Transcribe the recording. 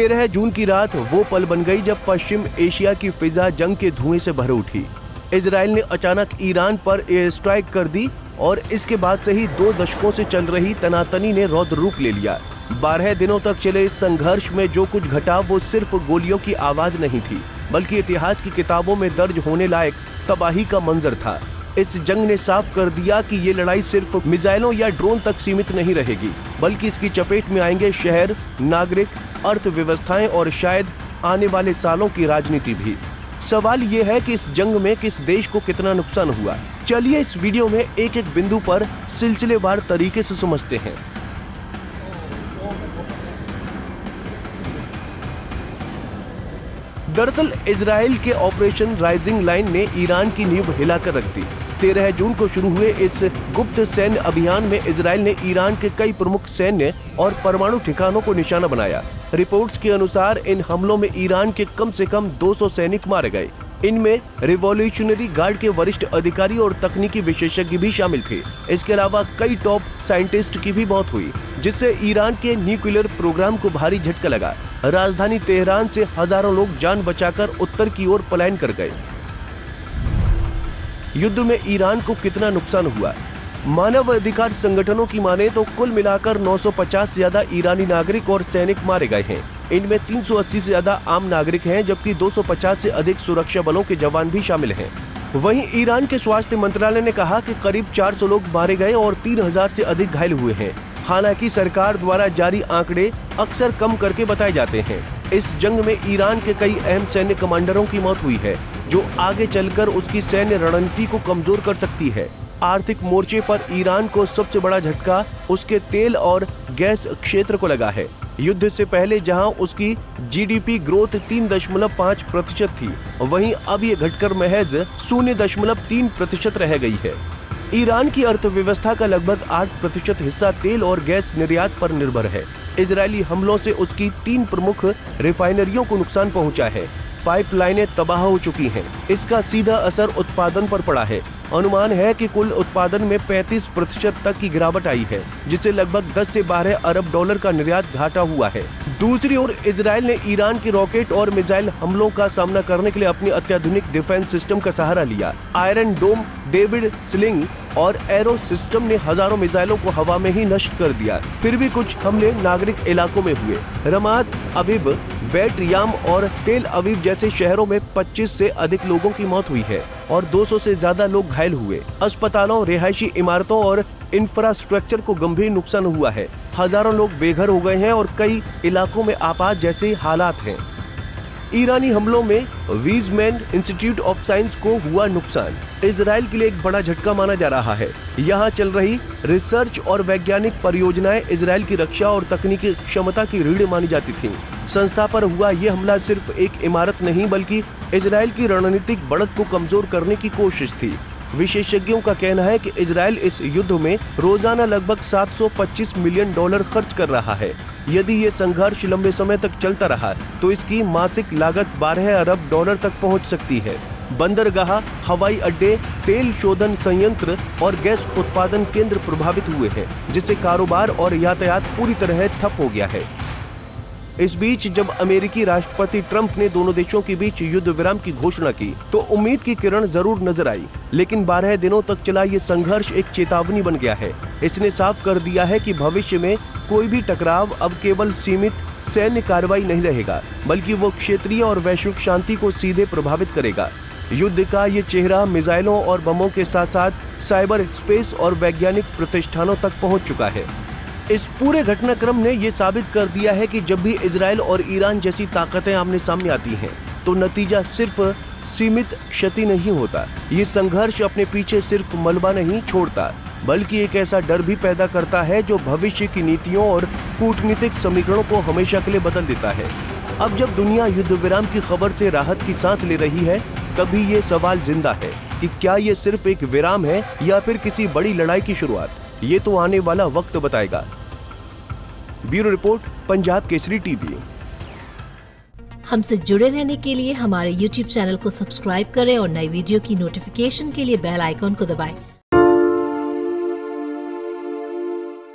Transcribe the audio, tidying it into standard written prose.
13 जून की रात वो पल बन गई जब पश्चिम एशिया की फिजा जंग के धुएं से भर उठी। इजराइल ने अचानक ईरान पर एयर स्ट्राइक कर दी और इसके बाद से ही 2 दशकों से चल रही तनातनी ने रौद्र रूप ले लिया। 12 दिनों तक चले इस संघर्ष में जो कुछ घटा वो सिर्फ गोलियों की आवाज नहीं थी, बल्कि इतिहास की किताबों में दर्ज होने लायक तबाही का मंजर था। इस जंग ने साफ कर दिया कि ये लड़ाई सिर्फ मिसाइलों या ड्रोन तक सीमित नहीं रहेगी, बल्कि इसकी चपेट में आएंगे शहर, नागरिक, अर्थव्यवस्थाएं और शायद आने वाले सालों की राजनीति भी। सवाल ये है कि इस जंग में किस देश को कितना नुकसान हुआ। चलिए इस वीडियो में एक एक बिंदु पर सिलसिलेवार तरीके से समझते हैं। दरअसल इजराइल के ऑपरेशन राइजिंग लाइन ने ईरान की नींव हिलाकर रख दी। 13 जून को शुरू हुए इस गुप्त सैन्य अभियान में इजराइल ने ईरान के कई प्रमुख सैन्य और परमाणु ठिकानों को निशाना बनाया। रिपोर्ट्स के अनुसार इन हमलों में ईरान के कम से कम 200 सैनिक मारे गए। इनमें रिवॉल्यूशनरी गार्ड के वरिष्ठ अधिकारी और तकनीकी विशेषज्ञ भी शामिल थे। इसके अलावा कई टॉप साइंटिस्ट की भी मौत हुई, जिससे ईरान के न्यूक्लियर प्रोग्राम को भारी झटका लगा। राजधानी तेहरान से हजारों लोग जान बचाकर उत्तर की ओर पलायन कर गए। युद्ध में ईरान को कितना नुकसान हुआ? मानव अधिकार संगठनों की माने तो कुल मिलाकर 950 से ज्यादा ईरानी नागरिक और सैनिक मारे गए हैं। इनमें 380 से ज्यादा आम नागरिक हैं, जबकि 250 से अधिक सुरक्षा बलों के जवान भी शामिल हैं। वहीं ईरान के स्वास्थ्य मंत्रालय ने कहा कि करीब 400 लोग मारे गए और 3000 से अधिक घायल हुए हैं। हालांकि सरकार द्वारा जारी आंकड़े अक्सर कम करके बताए जाते हैं। इस जंग में ईरान के कई अहम सैन्य कमांडरों की मौत हुई है, जो आगे चलकर उसकी सैन्य रणनीति को कमजोर कर सकती है। आर्थिक मोर्चे पर ईरान को सबसे बड़ा झटका उसके तेल और गैस क्षेत्र को लगा है। युद्ध से पहले जहां उसकी जीडीपी ग्रोथ 3.5% थी, वहीं अब ये घटकर महज 0.3% रह गई है। ईरान की अर्थव्यवस्था का लगभग 8% हिस्सा तेल और गैस निर्यात पर निर्भर है। इजरायली हमलों से उसकी 3 प्रमुख रिफाइनरियों को नुकसान पहुंचा है। पाइपलाइनें तबाह हो चुकी हैं। इसका सीधा असर उत्पादन पर पड़ा है। अनुमान है कि कुल उत्पादन में 35% तक की गिरावट आई है, जिससे लगभग 10 से 12 अरब डॉलर का निर्यात घाटा हुआ है। दूसरी ओर इजराइल ने ईरान के रॉकेट और मिसाइल हमलों का सामना करने के लिए अपनी अत्याधुनिक डिफेंस सिस्टम का सहारा लिया। आयरन डोम, डेविड स्लिंग और एरो सिस्टम ने हजारों मिसाइलों को हवा में ही नष्ट कर दिया। फिर भी कुछ हमले नागरिक इलाकों में हुए। रमात अविव, बेट याम और तेल अविव जैसे शहरों में 25 से अधिक लोगों की मौत हुई है और 200 से ज्यादा लोग घायल हुए। अस्पतालों, रिहायशी इमारतों और इंफ्रास्ट्रक्चर को गंभीर नुकसान हुआ है। हजारों लोग बेघर हो गए हैं और कई इलाकों में आपात जैसे हालात हैं। ईरानी हमलों में वीज़मैन इंस्टीट्यूट ऑफ साइंस को हुआ नुकसान इजराइल के लिए एक बड़ा झटका माना जा रहा है। यहाँ चल रही रिसर्च और वैज्ञानिक परियोजनाएं इजराइल की रक्षा और तकनीकी क्षमता की रीढ़ मानी जाती थीं। संस्था पर हुआ ये हमला सिर्फ एक इमारत नहीं, बल्कि इजराइल की रणनीतिक बढ़त को कमजोर करने की कोशिश थी। विशेषज्ञों का कहना है कि इजराइल इस युद्ध में रोजाना लगभग 725 मिलियन डॉलर खर्च कर रहा है। यदि ये संघर्ष लंबे समय तक चलता रहा तो इसकी मासिक लागत 12 अरब डॉलर तक पहुंच सकती है। बंदरगाह, हवाई अड्डे, तेल शोधन संयंत्र और गैस उत्पादन केंद्र प्रभावित हुए हैं, जिससे कारोबार और यातायात पूरी तरह ठप हो गया है। इस बीच जब अमेरिकी राष्ट्रपति ट्रंप ने दोनों देशों के बीच युद्ध विराम की घोषणा की तो उम्मीद की किरण जरूर नजर आई, लेकिन 12 दिनों तक चला ये संघर्ष एक चेतावनी बन गया है। इसने साफ कर दिया है कि भविष्य में कोई भी टकराव अब केवल सीमित सैन्य कार्रवाई नहीं रहेगा, बल्कि वो क्षेत्रीय और वैश्विक शांति को सीधे प्रभावित करेगा। युद्ध का ये चेहरा मिसाइलों और बमों के साथ साथ साइबर स्पेस और वैज्ञानिक प्रतिष्ठानों तक पहुंच चुका है। इस पूरे घटनाक्रम ने ये साबित कर दिया है कि जब भी इजराइल और ईरान जैसी ताकतें आमने सामने आती हैं, तो नतीजा सिर्फ सीमित क्षति नहीं होता। ये संघर्ष अपने पीछे सिर्फ मलबा नहीं छोड़ता, बल्कि एक ऐसा डर भी पैदा करता है जो भविष्य की नीतियों और कूटनीतिक समीकरणों को हमेशा के लिए बदल देता है। अब जब दुनिया युद्ध विराम की खबर से राहत की सांस ले रही है, तभी ये सवाल जिंदा है कि क्या ये सिर्फ एक विराम है या फिर किसी बड़ी लड़ाई की शुरुआत। ये तो आने वाला वक्त बताएगा। Bureau report, Punjab Kesari TV. हमसे जुड़े रहने के लिए हमारे YouTube चैनल को सब्सक्राइब करें और नई वीडियो की नोटिफिकेशन के लिए बेल आइकॉन को दबाएं।